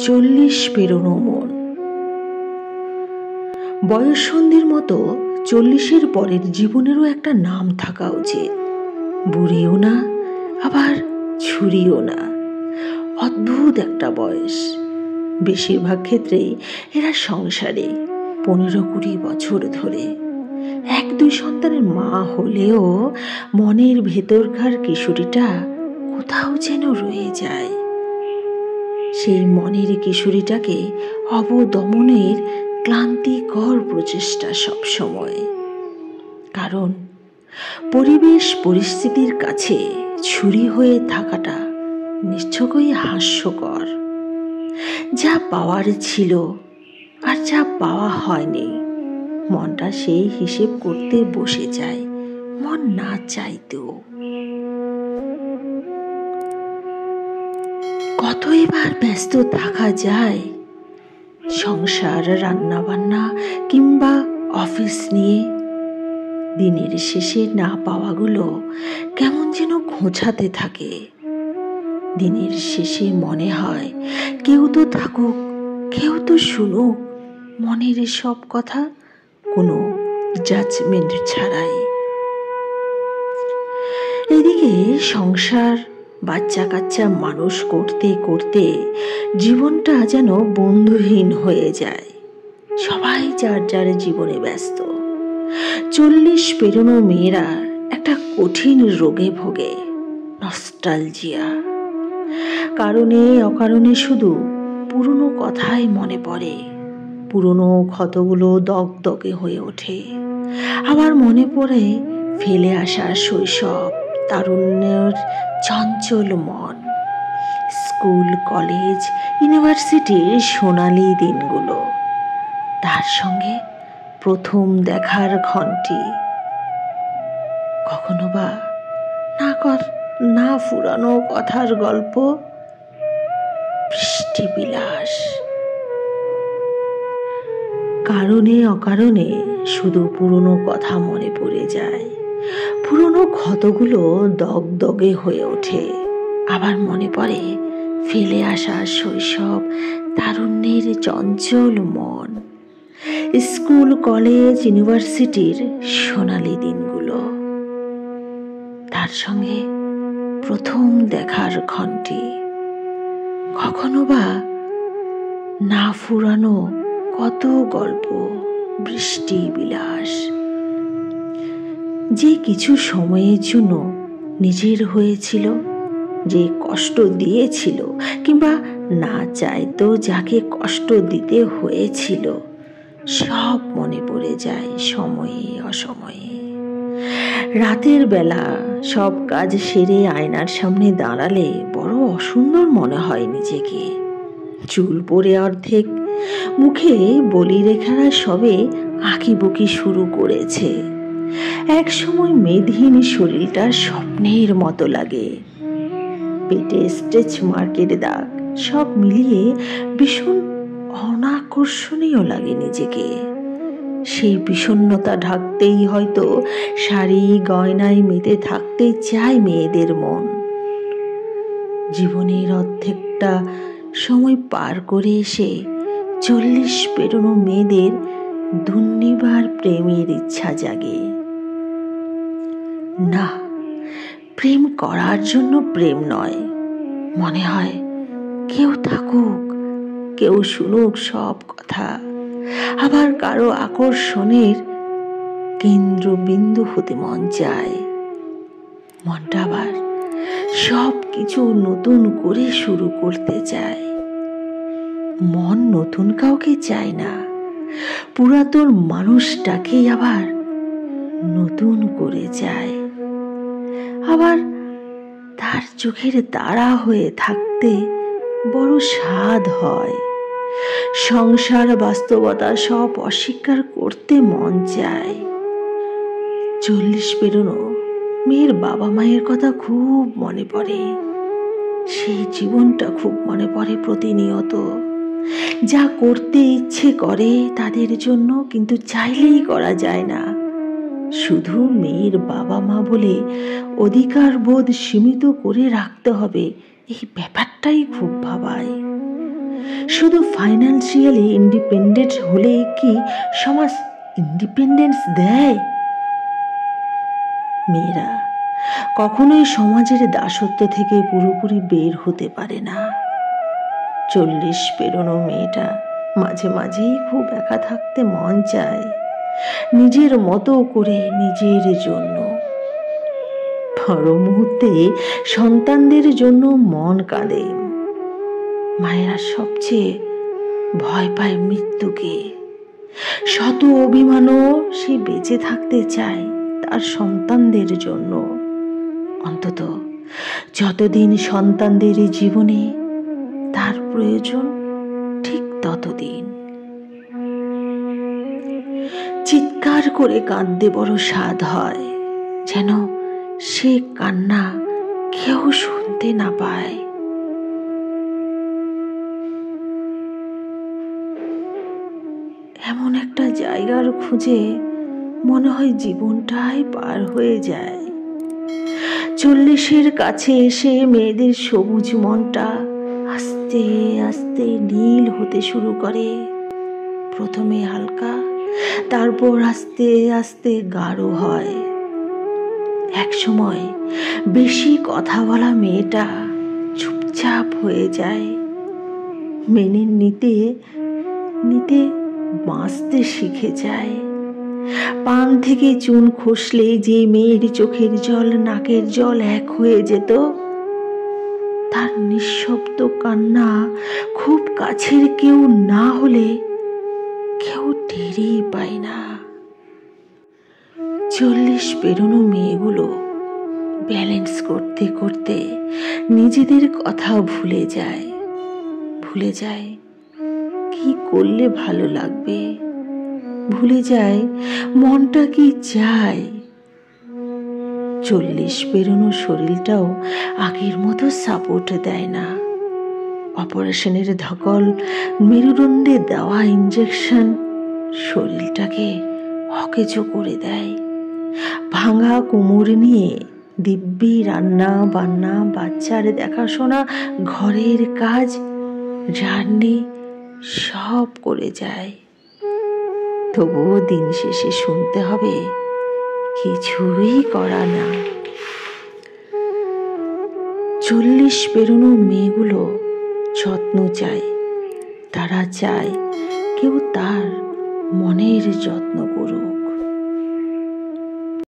40 পেরোনো মন। বয়ঃসন্ধির মতো 40-এর পরের জীবনেরও একটা নাম থাকা উচিত। বুড়িও না, আবার ছুরিও না। অদ্ভুত একটা বয়স। বেশিরভাগ ক্ষেত্রেই এরা সংসারে 15-20 বছর ধরে 1-2 সন্তানের মা হলেও মনের ভেতরকার কিশোরীটা কোথাও যেন রয়ে যায়। সেই মনের কিশোরীটাকে অবদমনের ক্লান্তিকর প্রচেষ্টা সবসময়। কারণ পরিবেশ পরিস্থিতির কাছে ছুরি হয়ে থাকাটা নিশ্চয়ই হাস্যকর। যা পাওয়ার ছিল আর যা পাওয়া হয়নি, মনটা সেই হিসেব করতে বসে যায়, মন না চাইতেও। কতই বার ব্যস্ত থাকা যায় সংসার, রান্না বান্না কিংবা অফিস নিয়ে। দিনের শেষে না পাওয়াগুলো কেমন যেন খোঁচাতে থাকে। দিনের শেষে মনে হয় কেউ তো থাকুক, কেউ তো শুনুক মনের সব কথা, কোনো জাজমেন্ট ছাড়াই। এদিকে সংসার, বাচ্চা কাচ্চা মানুষ করতে করতে জীবনটা যেন বন্ধুহীন হয়ে যায়। সবাই যার যার জীবনে ব্যস্ত। 40 পেরোনো মেয়েরা একটা কঠিন রোগে ভোগে, নস্টালজিয়া। কারণে অকারণে শুধু পুরনো কথাই মনে পড়ে। পুরনো ক্ষতগুলো দগদগে হয়ে ওঠে। আবার মনে পড়ে ফেলে আসা শৈশব, তারুণ্যের চঞ্চল মন, স্কুল, কলেজ, ইউনিভার্সিটির সোনালি দিনগুলো। তার সঙ্গে প্রথম দেখার ঘন্টি। কখনো বা না ফুরানো কথার গল্প, বৃষ্টি বিলাস। কারণে অকারণে শুধু পুরনো কথা মনে পড়ে যায়। পুরনো ক্ষতগুলো দগদগে হয়ে ওঠে। আবার মনে পড়ে ফেলে আসা শৈশব, তারুণ্যের চঞ্চল মন, স্কুল, কলেজ, ইউনিভার্সিটির সোনালি দিনগুলো। তার সঙ্গে প্রথম দেখার ঘন্টি। কখনো বা না ফুরানো কত গল্প, বৃষ্টি বিলাস। যে কিছু সময়ের জন্য নিজের হয়েছিল, যে কষ্ট দিয়েছিল কিংবা না চাইতেও যাকে কষ্ট দিতে হয়েছিল, সব মনে পড়ে যায় সময়ে অসময়ে। রাতের বেলা সব কাজ সেরে আয়নার সামনে দাঁড়ালে বড় অসুন্দর মনে হয় নিজেকে। চুল পড়ে অর্ধেক, মুখে বলিরেখারা সবে আঁকিবুকি শুরু করেছে। এক সময় মেদহীন শরীরটা স্বপ্নের মতো লাগে। পেটে স্ট্রেচ মার্কের দাগ, সব মিলিয়ে ভীষণ অনাকর্ষণীয় লাগে নিজেকে। সেই বিষণ্ণতা ঢাকতেই হয়তো শাড়ি গয়নায় মেতে থাকতে চায় মেয়েদের মন। জীবনের অর্ধেকটা সময় পার করে এসে 40 পেরোনো মেয়েদের দুর্নিবার প্রেমের ইচ্ছা জাগে। না, প্রেম করার জন্য প্রেম নয়। মনে হয় কেউ থাকুক, কেউ শুনুক সব কথা। আবার কারো আকর্ষণের কেন্দ্রবিন্দু হতে মন চায়। মনটা আবার সব কিছু নতুন করে শুরু করতে চায়। মন নতুন কাউকে চায় না, পুরাতন মানুষটাকেই আবার নতুন করে চায়। আবার তার চোখের তারা হয়ে থাকতে বড় স্বাদ হয়। সংসার, বাস্তবতা সব অস্বীকার করতে মন চায়। 40 পেরোনো মেয়ের বাবা মায়ের কথা খুব মনে পড়ে। সেই জীবনটা খুব মনে পড়ে প্রতিনিয়ত। যা করতে ইচ্ছে করে তাদের জন্য, কিন্তু চাইলেই করা যায় না। শুধু মেয়ের বাবা মা বলে অধিকার বোধ সীমিত করে রাখতে হবে, এই ব্যাপারটাই খুব ভাবায়। শুধু ফাইন্যান্সিয়ালি ইন্ডিপেন্ডেন্ট হলেই কি সমাজ ইন্ডিপেন্ডেন্স দেয়? মেয়েরা কখনোই সমাজের দাসত্ব থেকে পুরোপুরি বের হতে পারে না। 40 পেরোনো মেয়েটা মাঝে মাঝেই খুব একা থাকতে মন চায়, নিজের মতো করে, নিজের জন্য। পর মুহূর্তে সন্তানদের জন্য মন কাঁদে। মায়েরা সবচেয়ে ভয় পায় মৃত্যুকে। শত অভিমানও সে বেঁচে থাকতে চায় তার সন্তানদের জন্য, অন্তত যতদিন সন্তানদের জীবনে তার প্রয়োজন ঠিক ততদিন। চিৎকার করে কাঁদতে বড় স্বাদ হয়, যেন সে কান্না কেউ শুনতে না পায়। এমন একটা জায়গার খুঁজে মনে হয় জীবনটাই পার হয়ে যায়। 40-এর কাছে এসে মেয়েদের সবুজ মনটা আস্তে আস্তে নীল হতে শুরু করে। প্রথমে হালকা, তারপর আস্তে আস্তে গাঢ় হয়। একসময় বেশি কথা বলা মেয়েটা চুপচাপ হয়ে যায়, মেনে নিতে নিতে বাঁচতে শিখে যায়। পান থেকে চুন খসলে যে মেয়ের চোখের জল নাকের জল এক হয়ে যেত, তার নিঃশব্দ কান্না খুব কাছের কেউ না হলে কেউ টেরই পায় না। 40 পেরোনো মেয়েগুলো ব্যালেন্স করতে করতে নিজেদের কথা ভুলে যায় কি করলে ভালো লাগবে, ভুলে যায় মনটা কি চায়। 40 পেরোনো শরীরটাও আগের মতো সাপোর্ট দেয় না। অপারেশনের ধকল, মেরুদণ্ডে দেওয়া ইঞ্জেকশন শরীরটাকে অকেজো করে দেয়। ভাঙা কোমর নিয়ে দিব্যি রান্না বান্না, বাচ্চার দেখাশোনা, ঘরের কাজ, জার্নি সব করে যায়। তবুও দিন শেষে শুনতে হবে কিছুই করা না। 40 পেরোনো মেয়েগুলো যত্ন চায়, তারা চায় কেউ তার মনের যত্ন করুক।